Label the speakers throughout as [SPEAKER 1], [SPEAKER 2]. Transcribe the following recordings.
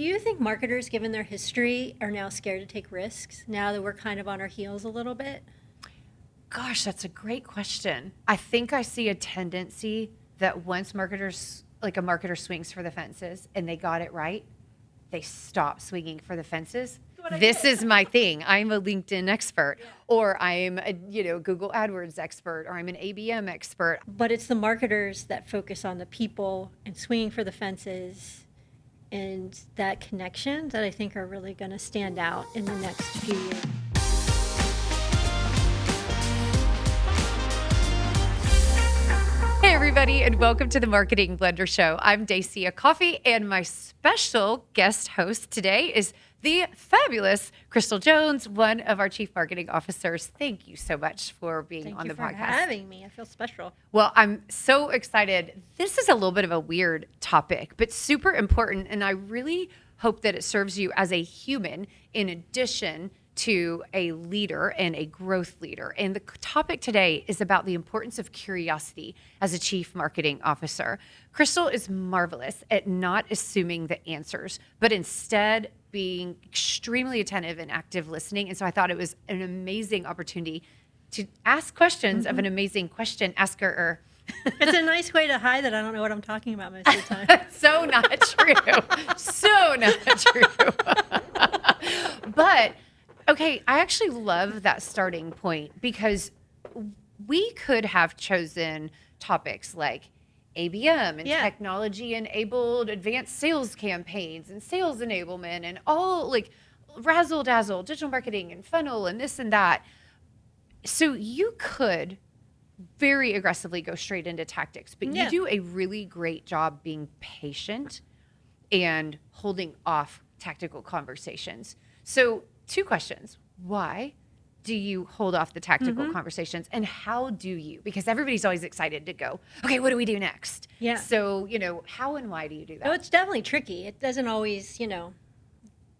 [SPEAKER 1] Do you think marketers, given their history, are now scared to take risks now that we're kind of on our heels a little bit?
[SPEAKER 2] Gosh, that's a great question. I think I see a tendency that once a marketer swings for the fences and they got it right, they stop swinging for the fences. This is my thing. I'm a LinkedIn expert, or I'm a Google AdWords expert, or I'm an ABM expert.
[SPEAKER 1] But it's the marketers that focus on the people and swinging for the fences and that connection that I think are really going to stand out in the next few years.
[SPEAKER 2] Hey, everybody, and welcome to the Marketing Blender Show. I'm Dacia Coffey, and my special guest host today is the fabulous Crystal Jones, one of our Chief Marketing Officers. Thank you so much for being on the podcast.
[SPEAKER 1] Thank you for having me. I feel special.
[SPEAKER 2] Well, I'm so excited. This is a little bit of a weird topic, but super important, and I really hope that it serves you as a human in addition to a leader and a growth leader. And the topic today is about the importance of curiosity as a chief marketing officer. Crystal is marvelous at not assuming the answers, but instead being extremely attentive and active listening. And so I thought it was an amazing opportunity to ask questions of an amazing question asker.
[SPEAKER 1] It's a nice way to hide that I don't know what I'm talking about most of the time.
[SPEAKER 2] So not true. So not true. But okay, I actually love that starting point because we could have chosen topics like ABM and technology-enabled advanced sales campaigns and sales enablement and all like razzle-dazzle, digital marketing and funnel and this and that. So you could very aggressively go straight into tactics, but you do a really great job being patient and holding off tactical conversations. So 2 questions. Why do you hold off the tactical conversations, and how do you? Because everybody's always excited to go, okay, what do we do next?
[SPEAKER 1] Yeah.
[SPEAKER 2] So, how and why do you do that?
[SPEAKER 1] No, it's definitely tricky. It doesn't always,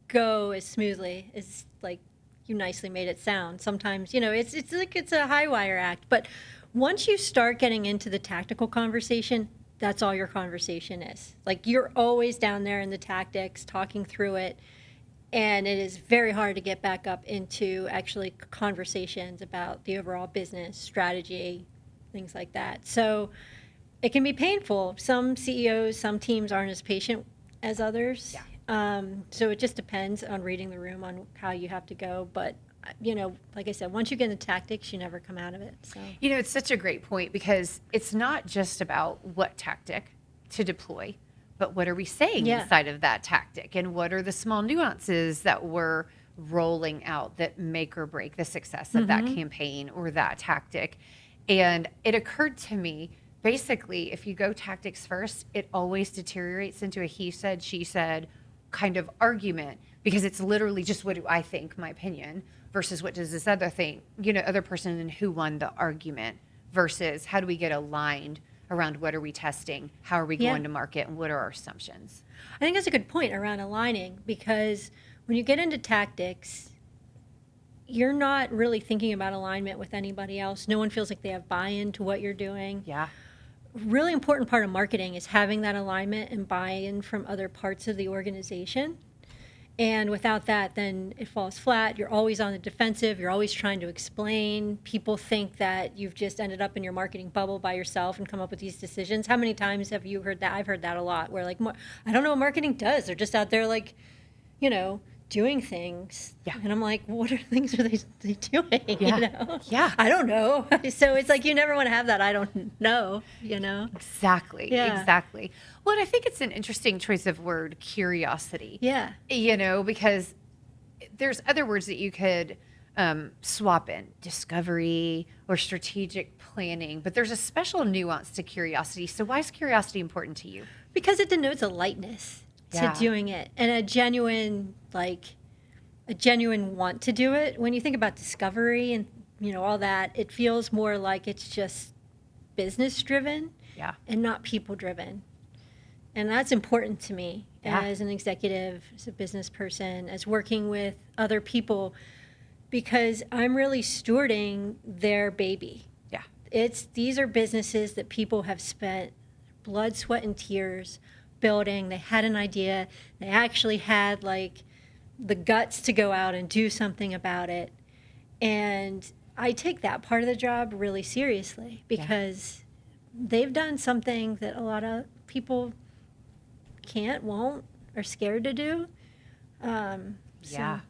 [SPEAKER 1] go as smoothly as like you nicely made it sound. Sometimes, it's like it's a high wire act. But once you start getting into the tactical conversation, that's all your conversation is. Like you're always down there in the tactics, talking through it. And it is very hard to get back up into actually conversations about the overall business strategy, things like that. So it can be painful. Some CEOs, some teams aren't as patient as others. Yeah. So it just depends on reading the room on how you have to go. But, like I said, once you get into tactics, you never come out of it. So
[SPEAKER 2] it's such a great point because it's not just about what tactic to deploy, but what are we saying inside of that tactic? And what are the small nuances that we're rolling out that make or break the success of that campaign or that tactic? And it occurred to me, basically, if you go tactics first, it always deteriorates into a he said, she said kind of argument because it's literally just what do I think, my opinion, versus what does this other person and who won the argument versus how do we get aligned around what are we testing, how are we going to market, and what are our assumptions?
[SPEAKER 1] I think that's a good point around aligning because when you get into tactics, you're not really thinking about alignment with anybody else. No one feels like they have buy-in to what you're doing.
[SPEAKER 2] Yeah.
[SPEAKER 1] Really important part of marketing is having that alignment and buy-in from other parts of the organization. And without that, then it falls flat. You're always on the defensive. You're always trying to explain. People think that you've just ended up in your marketing bubble by yourself and come up with these decisions. How many times have you heard that? I've heard that a lot. Where like, I don't know what marketing does. They're just out there like, doing things. Yeah. And I'm like, what things are they doing?
[SPEAKER 2] Yeah. Yeah.
[SPEAKER 1] I don't know. So it's like you never want to have that I don't know,
[SPEAKER 2] Exactly. Yeah. Exactly. Well, and I think it's an interesting choice of word, curiosity.
[SPEAKER 1] Yeah.
[SPEAKER 2] Because there's other words that you could swap in, discovery or strategic planning, but there's a special nuance to curiosity. So why is curiosity important to you?
[SPEAKER 1] Because it denotes a lightness to doing it and a genuine want to do it. When you think about discovery and all that, it feels more like it's just business driven and not people driven. And that's important to me as an executive, as a business person, as working with other people, because I'm really stewarding their baby. Yeah. These are businesses that people have spent blood, sweat, and tears building, they had an idea, they actually had like the guts to go out and do something about it. And I take that part of the job really seriously because they've done something that a lot of people can't, won't, are scared to do. Yeah.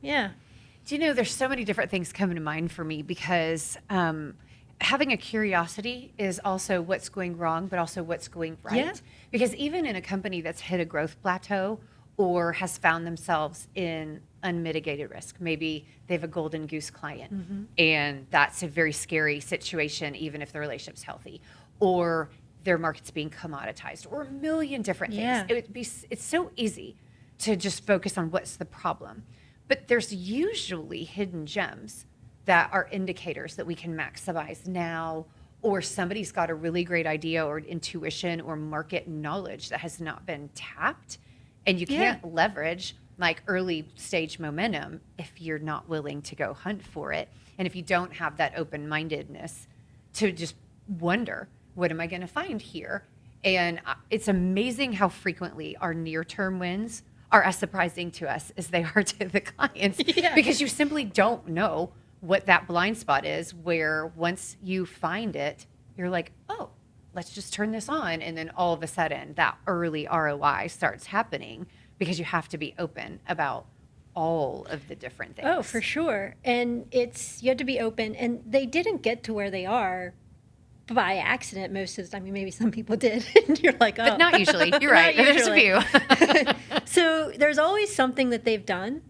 [SPEAKER 2] Do you know, there's so many different things coming to mind for me because having a curiosity is also what's going wrong, but also what's going right.
[SPEAKER 1] Yeah.
[SPEAKER 2] Because even in a company that's hit a growth plateau or has found themselves in unmitigated risk, maybe they have a golden goose client and that's a very scary situation, even if the relationship's healthy, or their market's being commoditized, or a million different things. It's so easy to just focus on what's the problem. But there's usually hidden gems that are indicators that we can maximize now, or somebody's got a really great idea or intuition or market knowledge that has not been tapped. And you can't leverage like early stage momentum if you're not willing to go hunt for it. And if you don't have that open-mindedness to just wonder, what am I going to find here? And it's amazing how frequently our near-term wins are as surprising to us as they are to the clients because you simply don't know what that blind spot is, where once you find it, you're like, oh, let's just turn this on. And then all of a sudden that early ROI starts happening because you have to be open about all of the different things.
[SPEAKER 1] Oh, for sure. And you have to be open. And they didn't get to where they are by accident most of the time. I mean, maybe some people did. And you're like, oh.
[SPEAKER 2] But not usually. You're right. There's a few.
[SPEAKER 1] So there's always something that they've done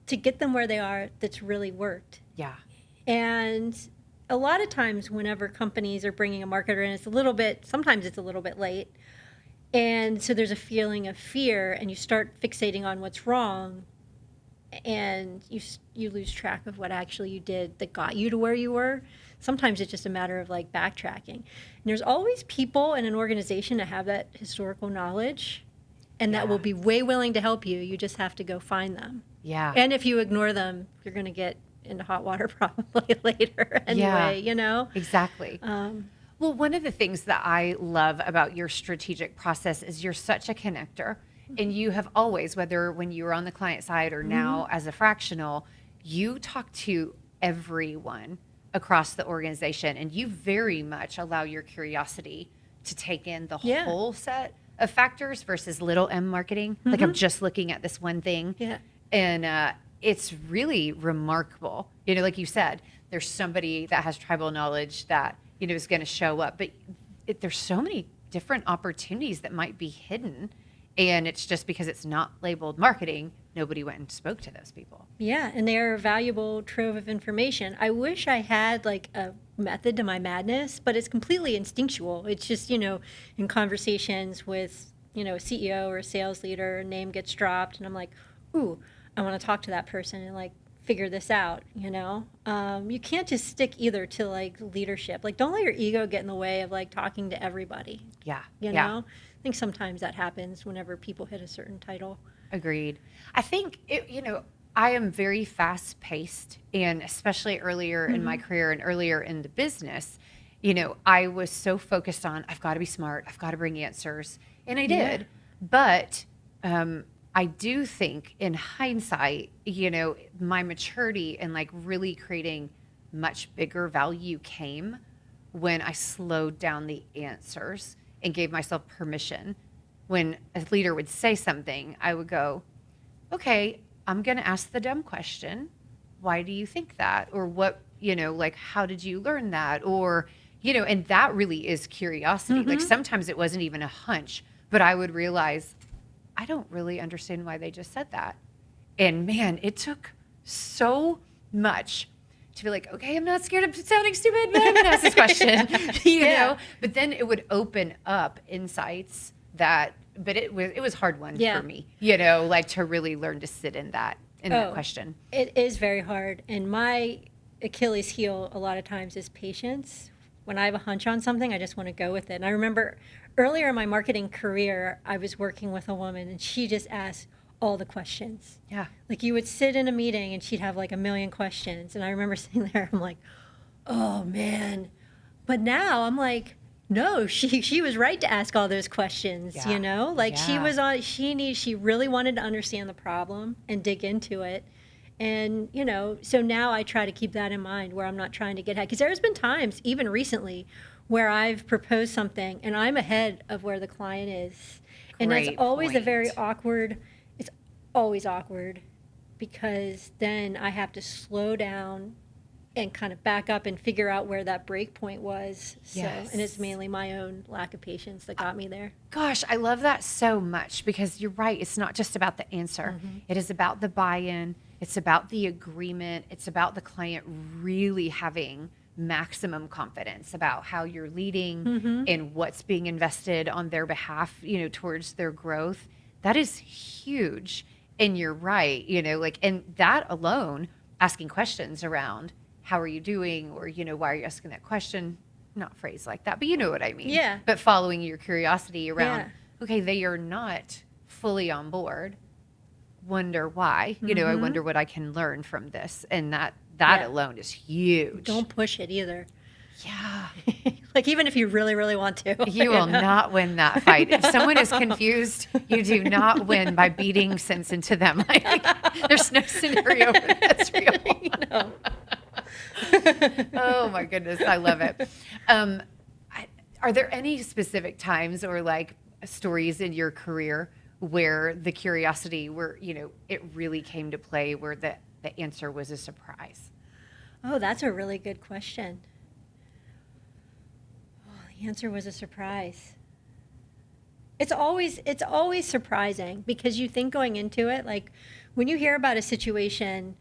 [SPEAKER 1] to get them where they are that's really worked.
[SPEAKER 2] Yeah.
[SPEAKER 1] And a lot of times whenever companies are bringing a marketer in, sometimes it's a little bit late. And so there's a feeling of fear and you start fixating on what's wrong and you lose track of what actually you did that got you to where you were. Sometimes it's just a matter of like backtracking. And there's always people in an organization that have that historical knowledge and that will be way willing to help you. You just have to go find them.
[SPEAKER 2] Yeah.
[SPEAKER 1] And if you ignore them, you're going to get into hot water probably later anyway, you know?
[SPEAKER 2] Exactly. Well, one of the things that I love about your strategic process is you're such a connector. And you have always, whether when you were on the client side or now as a fractional, you talk to everyone across the organization and you very much allow your curiosity to take in the whole set of factors versus little M marketing. Like I'm just looking at this one thing.
[SPEAKER 1] Yeah.
[SPEAKER 2] And it's really remarkable. You know, like you said, there's somebody that has tribal knowledge that, you know, is going to show up. But there's so many different opportunities that might be hidden. And it's just because it's not labeled marketing, nobody went and spoke to those people.
[SPEAKER 1] Yeah, and they're a valuable trove of information. I wish I had like a method to my madness, but it's completely instinctual. It's just, you know, in conversations with, you know, a CEO or a sales leader, a name gets dropped, and I'm like, ooh, I want to talk to that person and like figure this out, you know? You can't just stick either to like leadership. Like, don't let your ego get in the way of like talking to everybody.
[SPEAKER 2] Yeah.
[SPEAKER 1] You know? I think sometimes that happens whenever people hit a certain title.
[SPEAKER 2] Agreed. I think, you know, I am very fast paced, and especially earlier in my career and earlier in the business, you know, I was so focused on, I've got to be smart, I've got to bring answers. And I did. But I do think in hindsight, you know, my maturity and like really creating much bigger value came when I slowed down the answers and gave myself permission. When a leader would say something, I would go, okay, I'm going to ask the dumb question. Why do you think that? Or what, you know, like, how did you learn that? Or, you know, and that really is curiosity. Like sometimes it wasn't even a hunch, but I would realize, I don't really understand why they just said that. And man, it took so much to be like, okay, I'm not scared of sounding stupid, but I'm going to ask this question, you know? But then it would open up insights that, but it was hard one for me, you know, like to really learn to sit in that question.
[SPEAKER 1] It is very hard. And my Achilles heel a lot of times is patience. When I have a hunch on something, I just want to go with it. And I remember earlier in my marketing career, I was working with a woman and she just asked all the questions.
[SPEAKER 2] Yeah.
[SPEAKER 1] Like you would sit in a meeting and she'd have like a million questions. And I remember sitting there, I'm like, oh man. But now I'm like, No, she was right to ask all those questions,
[SPEAKER 2] Yeah.
[SPEAKER 1] Like
[SPEAKER 2] Yeah.
[SPEAKER 1] she really wanted to understand the problem and dig into it. And, so now I try to keep that in mind where I'm not trying to get ahead. Because there's been times, even recently, where I've proposed something and I'm ahead of where the client is. And that's
[SPEAKER 2] Great
[SPEAKER 1] always a very
[SPEAKER 2] point.
[SPEAKER 1] awkward, it's always awkward because then I have to slow down and kind of back up and figure out where that break point was. So, and it's
[SPEAKER 2] Yes.
[SPEAKER 1] mainly my own lack of patience that got me there.
[SPEAKER 2] Gosh, I love that so much because you're right. It's not just about the answer. It is about the buy-in. It's about the agreement. It's about the client really having maximum confidence about how you're leading and what's being invested on their behalf, towards their growth. That is huge. And you're right, and that alone, asking questions around how are you doing, or, why are you asking that question? Not phrased like that, but you know what I mean.
[SPEAKER 1] Yeah.
[SPEAKER 2] But following your curiosity around,
[SPEAKER 1] Yeah.
[SPEAKER 2] okay, they are not fully on board. Wonder why? I wonder what I can learn from this, and that
[SPEAKER 1] Yeah.
[SPEAKER 2] alone is huge.
[SPEAKER 1] Don't push it either.
[SPEAKER 2] Yeah,
[SPEAKER 1] Like, even if you really, really want to.
[SPEAKER 2] you will not win that fight. If someone is confused, you do not win by beating sense into them. Like, there's no scenario where that's real.
[SPEAKER 1] No.
[SPEAKER 2] Oh my goodness, I love it. Are there any specific times or like stories in your career where the curiosity, where it really came to play, where the answer was a surprise?
[SPEAKER 1] Oh, that's a really good question. Oh, the answer was a surprise. It's always surprising because you think going into it, like when you hear about a situation,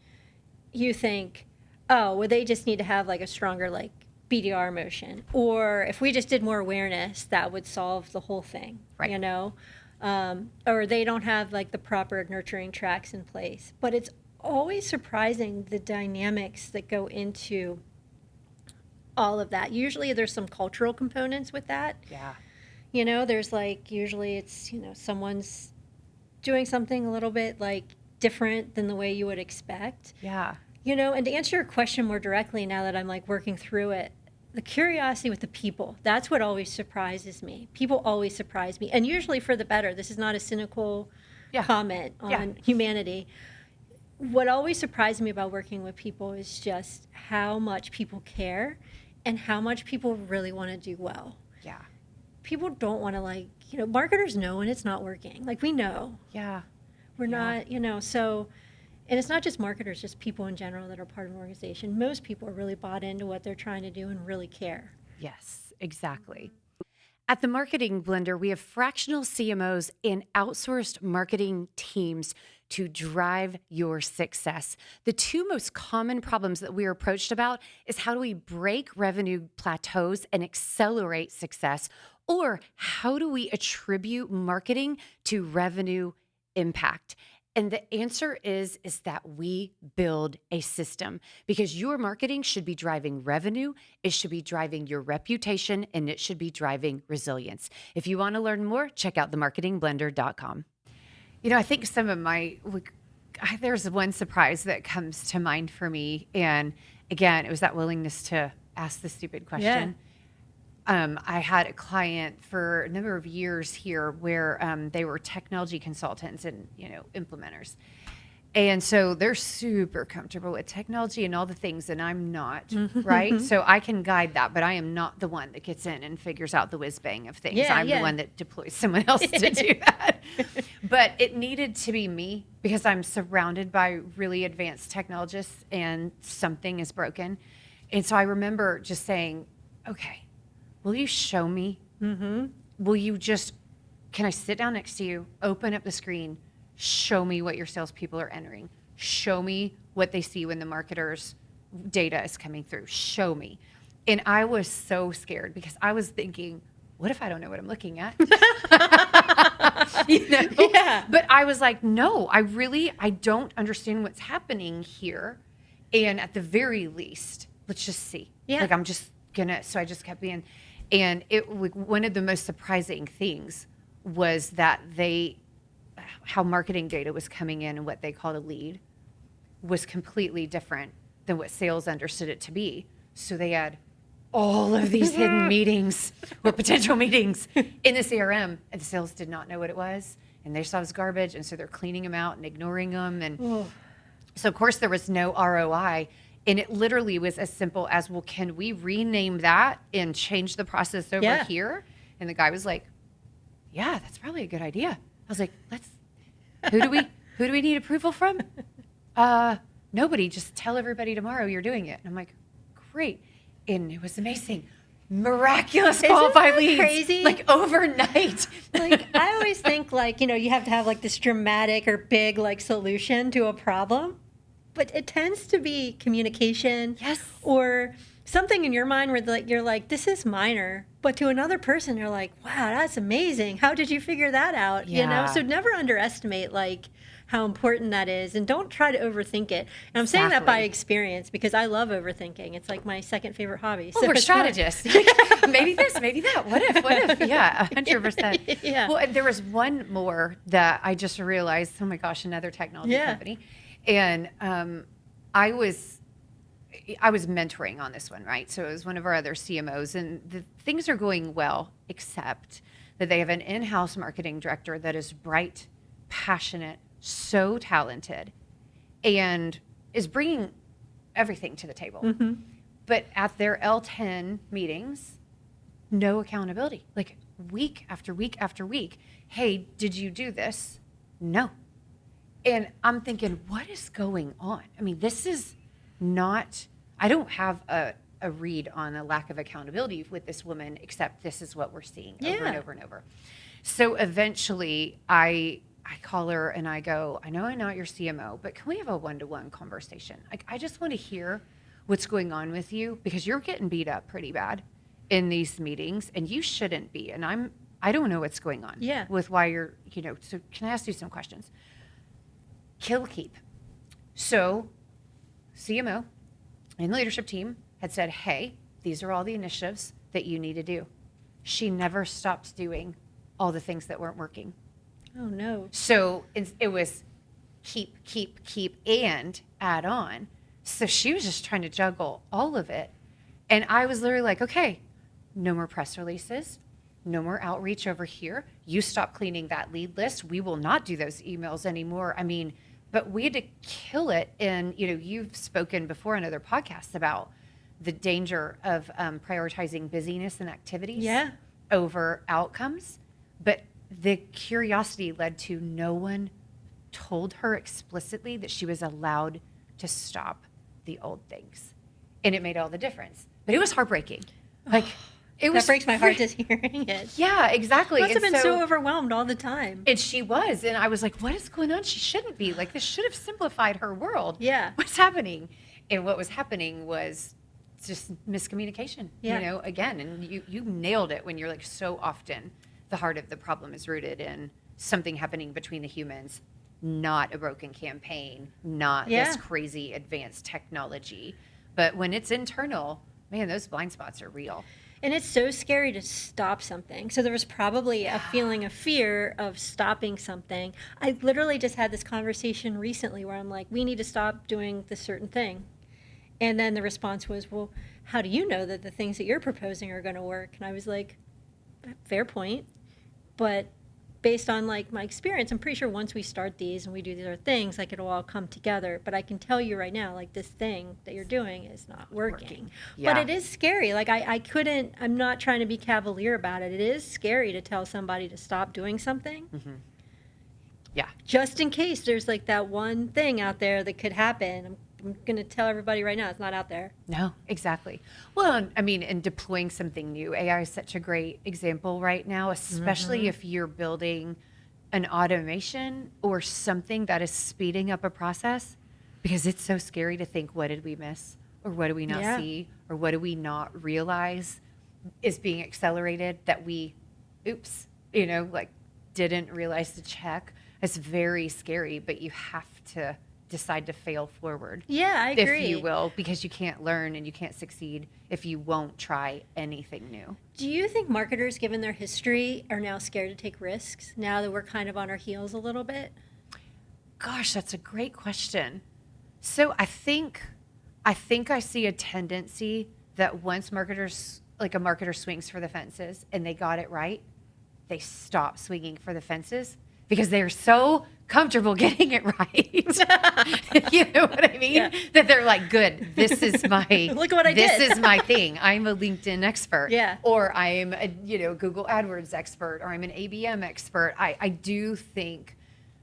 [SPEAKER 1] you think, oh, well, they just need to have like a stronger like BDR motion, or if we just did more awareness, that would solve the whole thing,
[SPEAKER 2] Right.
[SPEAKER 1] Or they don't have like the proper nurturing tracks in place. But it's always surprising the dynamics that go into all of that. Usually there's some cultural components with that.
[SPEAKER 2] Yeah.
[SPEAKER 1] There's like, usually it's, someone's doing something a little bit like different than the way you would expect.
[SPEAKER 2] Yeah.
[SPEAKER 1] And to answer your question more directly now that I'm like working through it, the curiosity with the people, that's what always surprises me. People always surprise me, and usually for the better. This is not a cynical comment on humanity. What always surprises me about working with people is just how much people care and how much people really want to do well.
[SPEAKER 2] Yeah.
[SPEAKER 1] People don't want to marketers know when it's not working. Like, we know.
[SPEAKER 2] Yeah.
[SPEAKER 1] We're not, so, and it's not just marketers, just people in general that are part of an organization. Most people are really bought into what they're trying to do and really care.
[SPEAKER 2] Yes, exactly. At the Marketing Blender, we have fractional CMOs and outsourced marketing teams to drive your success. The two most common problems that we are approached about is how do we break revenue plateaus and accelerate success, or how do we attribute marketing to revenue impact? And the answer is that we build a system, because your marketing should be driving revenue, it should be driving your reputation, and it should be driving resilience. If you want to learn more, check out themarketingblender.com. I think some of there's one surprise that comes to mind for me. And again, it was that willingness to ask the stupid question. I had a client for a number of years here where they were technology consultants and, implementers. And so they're super comfortable with technology and all the things, and I'm not, right? So I can guide that, but I am not the one that gets in and figures out the whiz bang of things. I'm the one that deploys someone else to do that. But it needed to be me, because I'm surrounded by really advanced technologists and something is broken. And so I remember just saying, okay, will you show me? Will you can I sit down next to you, open up the screen, show me what your salespeople are entering, show me what they see when the marketer's data is coming through, show me. And I was so scared because I was thinking, what if I don't know what I'm looking at?
[SPEAKER 1] Yeah.
[SPEAKER 2] But I was like, no, I don't understand what's happening here. And at the very least, let's just see.
[SPEAKER 1] Yeah.
[SPEAKER 2] Like, I'm just so I just kept being, and one of the most surprising things was that how marketing data was coming in and what they called a lead was completely different than what sales understood it to be. So they had all of these hidden meetings or potential meetings in the CRM, and the sales did not know what it was, and they saw it was garbage, and so they're cleaning them out and ignoring them. And so, of course, there was no ROI. And it literally was as simple as, well, can we rename that and change the process over here? And the guy was like, yeah, that's probably a good idea. I was like, who do we need approval from? Nobody. Just tell everybody tomorrow you're doing it. And I'm like, great. And it was amazing. Miraculous qualified leads.
[SPEAKER 1] Crazy?
[SPEAKER 2] Like overnight.
[SPEAKER 1] Like, I always think, like, you know, you have to have like this dramatic or big like solution to a problem. But it tends to be communication, or something in your mind where like you're like, this is minor, but to another person you're like, wow, that's amazing. How did you figure that out? You know, so never underestimate like how important that is, and don't try to overthink it. And I'm saying that by experience, because I love overthinking. It's like my second favorite hobby.
[SPEAKER 2] Well, we're strategists. Maybe this, maybe that. What if? Yeah, 100%.
[SPEAKER 1] Yeah.
[SPEAKER 2] Well, and there was one more that I just realized. Oh my gosh, another technology company. And I was mentoring on this one, right? So it was one of our other CMOs, and the things are going well, except that they have an in-house marketing director that is bright, passionate, so talented, and is bringing everything to the table. Mm-hmm. But at their L10 meetings, no accountability. Like week after week after week. Hey, did you do this? No. And I'm thinking, what is going on? I mean, this is not, I don't have a read on a lack of accountability with this woman, except this is what we're seeing over and over and over. So eventually I call her and I go, I know I'm not your CMO, but can we have a one-to-one conversation? Like, I just want to hear what's going on with you, because you're getting beat up pretty bad in these meetings, and you shouldn't be. And I don't know what's going on with why you're, you know, so can I ask you some questions? Kill keep. So CMO and the leadership team had said, hey, these are all the initiatives that you need to do. She never stopped doing all the things that weren't working.
[SPEAKER 1] Oh, no.
[SPEAKER 2] So it was keep, and add on. So she was just trying to juggle all of it. And I was literally like, okay, no more press releases. No more outreach over here. You stop cleaning that lead list. We will not do those emails anymore. I mean, but we had to kill it. And, you know, you've spoken before on other podcasts about the danger of prioritizing busyness and activities over outcomes. But the curiosity led to no one told her explicitly that she was allowed to stop the old things. And it made all the difference. But it was heartbreaking. Like,
[SPEAKER 1] that breaks my heart just hearing it.
[SPEAKER 2] Yeah, exactly.
[SPEAKER 1] Must have been so overwhelmed all the time.
[SPEAKER 2] And she was. And I was like, what is going on? She shouldn't be. Like, this should have simplified her world.
[SPEAKER 1] Yeah.
[SPEAKER 2] What's happening? And what was happening was just miscommunication, you know, again. And you nailed it when you're like, so often the heart of the problem is rooted in something happening between the humans, not a broken campaign, not this crazy advanced technology. But when it's internal, man, those blind spots are real.
[SPEAKER 1] And it's so scary to stop something. So there was probably a feeling of fear of stopping something. I literally just had this conversation recently where I'm like, we need to stop doing this certain thing. And then the response was, well, how do you know that the things that you're proposing are going to work? And I was like, fair point. But based on like my experience, I'm pretty sure once we start these and we do these other things, like it'll all come together. But I can tell you right now, like this thing that you're doing is not working. But it is scary. Like I'm not trying to be cavalier about it. It is scary to tell somebody to stop doing something. Mm-hmm.
[SPEAKER 2] Yeah.
[SPEAKER 1] Just in case there's like that one thing out there that could happen. I'm going to tell everybody right now, it's not out there.
[SPEAKER 2] No, exactly. Well, I mean, and deploying something new, AI is such a great example right now, especially if you're building an automation or something that is speeding up a process, because it's so scary to think, what did we miss? Or what do we not see? Or what do we not realize is being accelerated that we, like didn't realize to check. It's very scary, but you have to decide to fail forward.
[SPEAKER 1] Yeah, I agree.
[SPEAKER 2] If you will, because you can't learn and you can't succeed if you won't try anything new.
[SPEAKER 1] Do you think marketers, given their history, are now scared to take risks now that we're kind of on our heels a little bit?
[SPEAKER 2] Gosh, that's a great question. So I think I see a tendency that once marketers, like a marketer swings for the fences and they got it right, they stop swinging for the fences because they're so comfortable getting it right. You know what I mean?
[SPEAKER 1] Yeah.
[SPEAKER 2] That they're like, good, this is my,
[SPEAKER 1] Look at what I did.
[SPEAKER 2] This is my thing. I'm a LinkedIn expert.
[SPEAKER 1] Yeah.
[SPEAKER 2] Or I'm a, Google AdWords expert, or I'm an ABM expert. I do think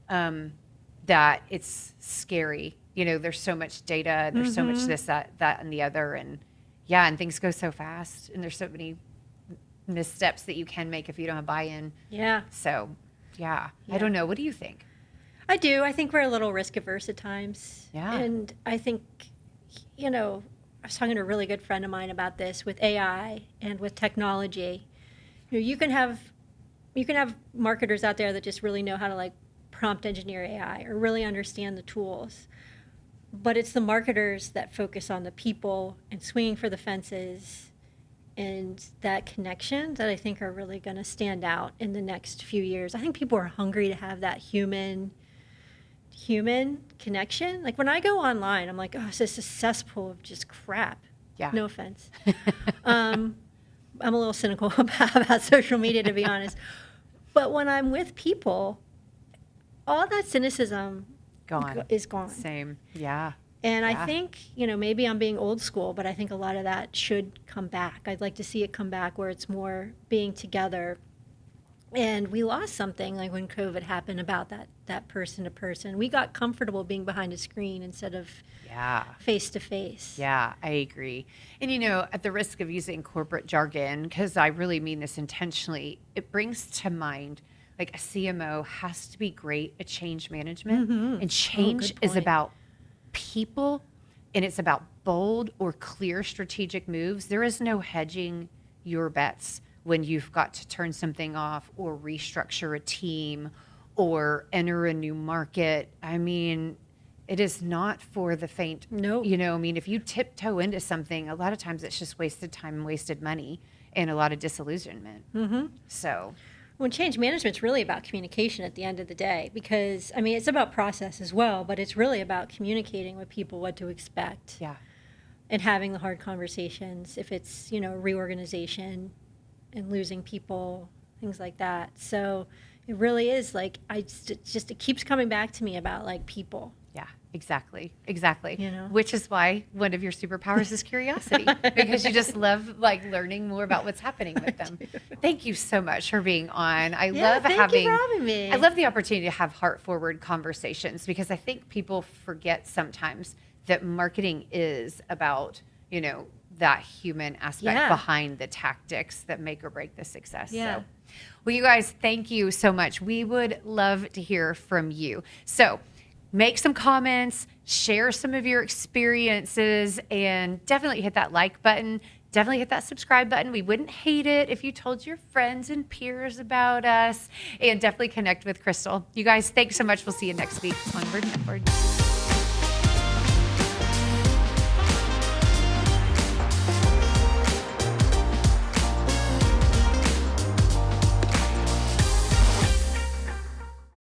[SPEAKER 2] that it's scary. There's so much data and there's so much this, that, and the other. And and things go so fast and there's so many missteps that you can make if you don't have buy-in.
[SPEAKER 1] Yeah.
[SPEAKER 2] So, I don't know. What do you think?
[SPEAKER 1] I do. I think we're a little risk averse at times.
[SPEAKER 2] Yeah.
[SPEAKER 1] And I think, I was talking to a really good friend of mine about this with AI and with technology. You can have marketers out there that just really know how to like prompt engineer AI or really understand the tools. But it's the marketers that focus on the people and swinging for the fences and that connection that I think are really going to stand out in the next few years. I think people are hungry to have that human connection. Like when I go online, I'm like, oh, it's just a cesspool of just crap.
[SPEAKER 2] Yeah.
[SPEAKER 1] No offense. I'm a little cynical about social media, to be honest. But when I'm with people, all that cynicism is gone.
[SPEAKER 2] Same. Yeah.
[SPEAKER 1] And I think, maybe I'm being old school, but I think a lot of that should come back. I'd like to see it come back where it's more being together. And we lost something like when COVID happened about that person to person. We got comfortable being behind a screen instead of face to face.
[SPEAKER 2] Yeah, I agree. And, at the risk of using corporate jargon, because I really mean this intentionally, it brings to mind like a CMO has to be great at change management. And change is about people, and it's about bold or clear strategic moves. There is no hedging your bets when you've got to turn something off or restructure a team or enter a new market. I mean, it is not for the faint.
[SPEAKER 1] No.
[SPEAKER 2] If you tiptoe into something, a lot of times it's just wasted time and wasted money and a lot of disillusionment. So
[SPEAKER 1] when change management's really about communication at the end of the day, because it's about process as well, but it's really about communicating with people what to expect.
[SPEAKER 2] Yeah.
[SPEAKER 1] And having the hard conversations if it's, reorganization and losing people, things like that. So it really is like, it keeps coming back to me about like people.
[SPEAKER 2] Yeah, exactly. Exactly.
[SPEAKER 1] You know?
[SPEAKER 2] Which is why one of your superpowers is curiosity, because you just love like learning more about what's happening with them. Thank you so much for being on. I love
[SPEAKER 1] thank you for having me.
[SPEAKER 2] I love the opportunity to have heart forward conversations, because I think people forget sometimes that marketing is about, you know, that human aspect behind the tactics that make or break the success.
[SPEAKER 1] Yeah.
[SPEAKER 2] So, well, you guys, thank you so much. We would love to hear from you. So make some comments, share some of your experiences, and definitely hit that like button. Definitely hit that subscribe button. We wouldn't hate it if you told your friends and peers about us, and definitely connect with Crystal. You guys, thanks so much. We'll see you next week. Onward and upward.